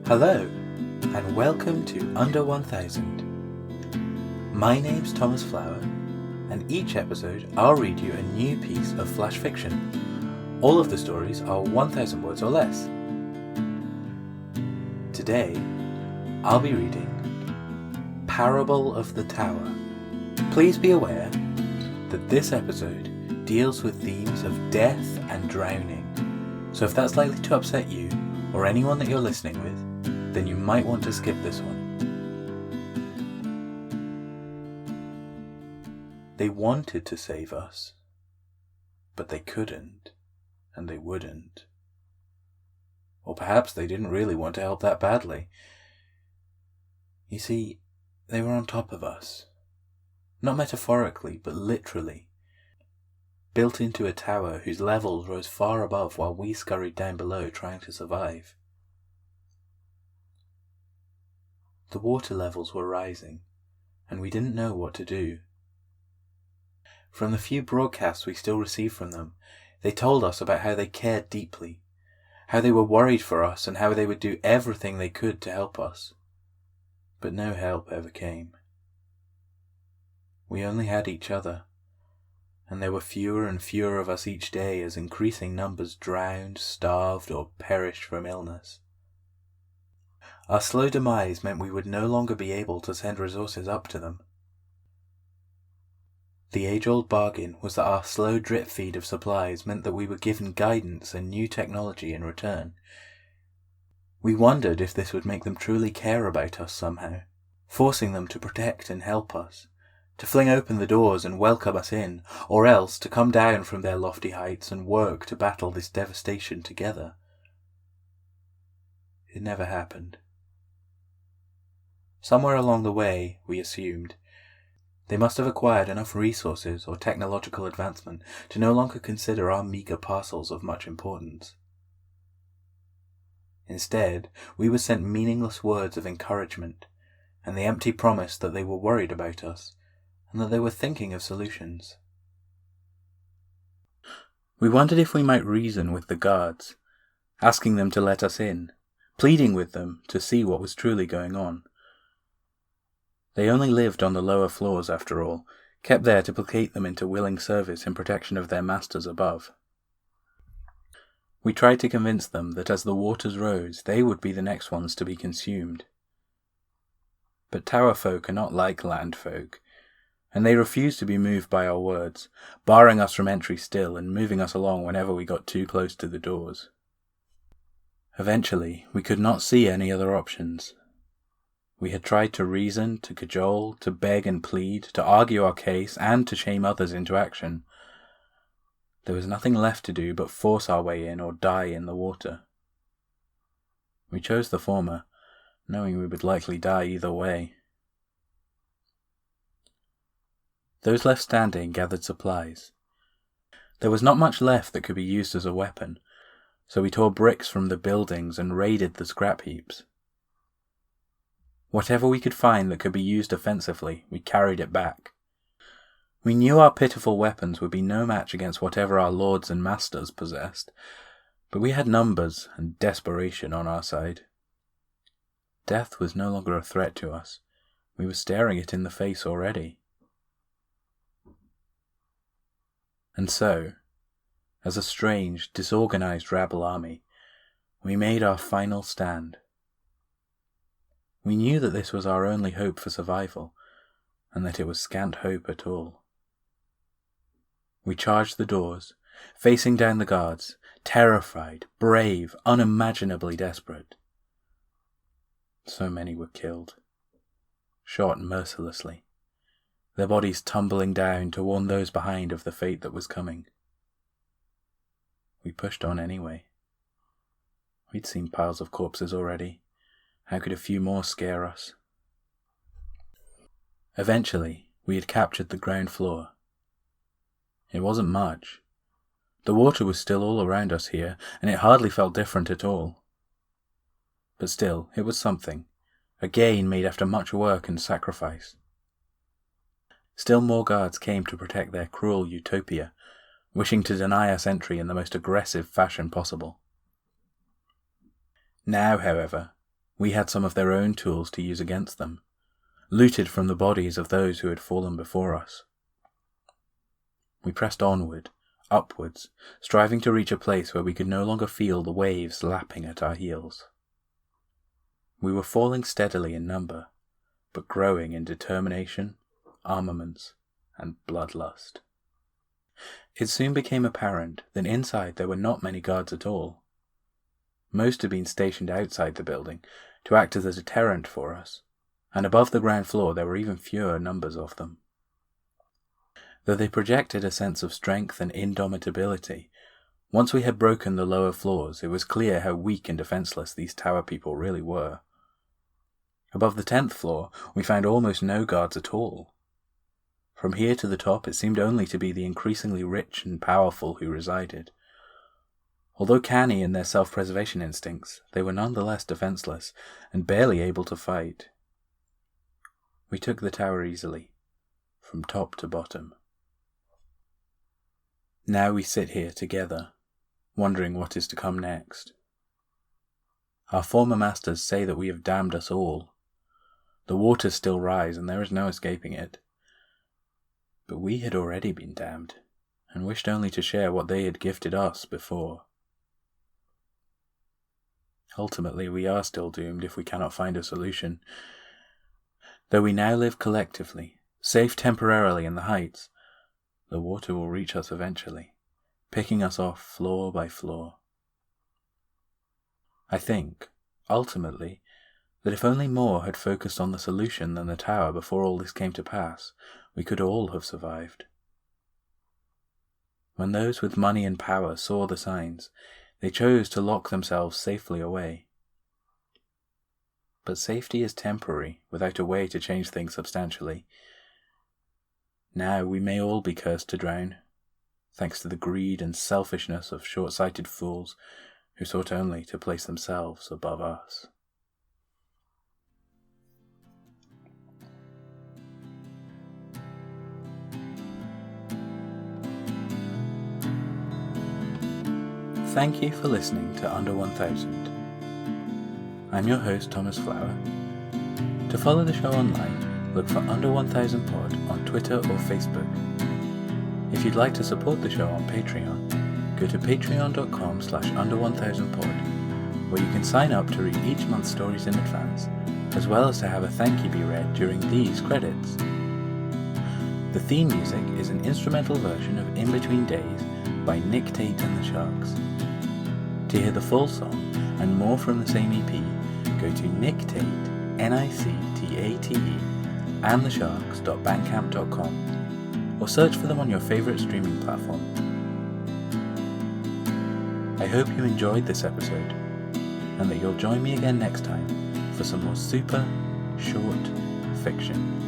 Hello, and welcome to Under 1000. My name's Thomas Flower, and each episode I'll read you a new piece of flash fiction. All of the stories are 1000 words or less. Today, I'll be reading Parable of the Tower. Please be aware that this episode deals with themes of death and drowning, so if that's likely to upset you or anyone that you're listening with, then you might want to skip this one. They wanted to save us, but they couldn't, and they wouldn't. Or perhaps they didn't really want to help that badly. You see, they were on top of us. Not metaphorically, but literally. Built into a tower whose levels rose far above while we scurried down below trying to survive. The water levels were rising, and we didn't know what to do. From the few broadcasts we still received from them, they told us about how they cared deeply, how they were worried for us, and how they would do everything they could to help us. But no help ever came. We only had each other, and there were fewer and fewer of us each day as increasing numbers drowned, starved, or perished from illness. Our slow demise meant we would no longer be able to send resources up to them. The age-old bargain was that our slow drip feed of supplies meant that we were given guidance and new technology in return. We wondered if this would make them truly care about us somehow, forcing them to protect and help us, to fling open the doors and welcome us in, or else to come down from their lofty heights and work to battle this devastation together. It never happened. Somewhere along the way, we assumed, they must have acquired enough resources or technological advancement to no longer consider our meagre parcels of much importance. Instead, we were sent meaningless words of encouragement, and the empty promise that they were worried about us, and that they were thinking of solutions. We wondered if we might reason with the guards, asking them to let us in, pleading with them to see what was truly going on. They only lived on the lower floors after all, kept there to placate them into willing service in protection of their masters above. We tried to convince them that as the waters rose, they would be the next ones to be consumed. But tower folk are not like land folk, and they refused to be moved by our words, barring us from entry still and moving us along whenever we got too close to the doors. Eventually, we could not see any other options. We had tried to reason, to cajole, to beg and plead, to argue our case, and to shame others into action. There was nothing left to do but force our way in or die in the water. We chose the former, knowing we would likely die either way. Those left standing gathered supplies. There was not much left that could be used as a weapon, so we tore bricks from the buildings and raided the scrap heaps. Whatever we could find that could be used offensively, we carried it back. We knew our pitiful weapons would be no match against whatever our lords and masters possessed, but we had numbers and desperation on our side. Death was no longer a threat to us. We were staring it in the face already. And so, as a strange, disorganized rabble army, we made our final stand. We knew that this was our only hope for survival, and that it was scant hope at all. We charged the doors, facing down the guards, terrified, brave, unimaginably desperate. So many were killed, shot mercilessly, their bodies tumbling down to warn those behind of the fate that was coming. We pushed on anyway. We'd seen piles of corpses already. How could a few more scare us? Eventually, we had captured the ground floor. It wasn't much. The water was still all around us here, and it hardly felt different at all. But still, it was something, a gain made after much work and sacrifice. Still more guards came to protect their cruel utopia, wishing to deny us entry in the most aggressive fashion possible. Now, however, We had some of their own tools to use against them, looted from the bodies of those who had fallen before us. We pressed onward, upwards, striving to reach a place where we could no longer feel the waves lapping at our heels. We were falling steadily in number, but growing in determination, armaments, and bloodlust. It soon became apparent that inside there were not many guards at all. Most had been stationed outside the building to act as a deterrent for us, and above the ground floor there were even fewer numbers of them. Though they projected a sense of strength and indomitability, once we had broken the lower floors it was clear how weak and defenseless these tower people really were. Above the 10th floor we found almost no guards at all. From here to the top it seemed only to be the increasingly rich and powerful who resided. Although canny in their self-preservation instincts, they were nonetheless defenseless and barely able to fight. We took the tower easily, from top to bottom. Now we sit here together, wondering what is to come next. Our former masters say that we have damned us all. The waters still rise and there is no escaping it. But we had already been damned, and wished only to share what they had gifted us before. Ultimately, we are still doomed if we cannot find a solution. Though we now live collectively, safe temporarily in the heights, the water will reach us eventually, picking us off floor by floor. I think, ultimately, that if only more had focused on the solution than the tower before all this came to pass, we could all have survived. When those with money and power saw the signs, they chose to lock themselves safely away. But safety is temporary, without a way to change things substantially. Now we may all be cursed to drown, thanks to the greed and selfishness of short-sighted fools who sought only to place themselves above us. Thank you for listening to Under 1000. I'm your host, Thomas Flower. To follow the show online, look for Under 1000 Pod on Twitter or Facebook. If you'd like to support the show on Patreon, go to patreon.com/under1000pod, where you can sign up to read each month's stories in advance, as well as to have a thank you be read during these credits. The theme music is an instrumental version of In Between Days by Nick Tate and the Sharks. To hear the full song and more from the same EP, go to Nick Tate, Nictate, and thesharks.bandcamp.com, or search for them on your favourite streaming platform. I hope you enjoyed this episode, and that you'll join me again next time for some more super short fiction.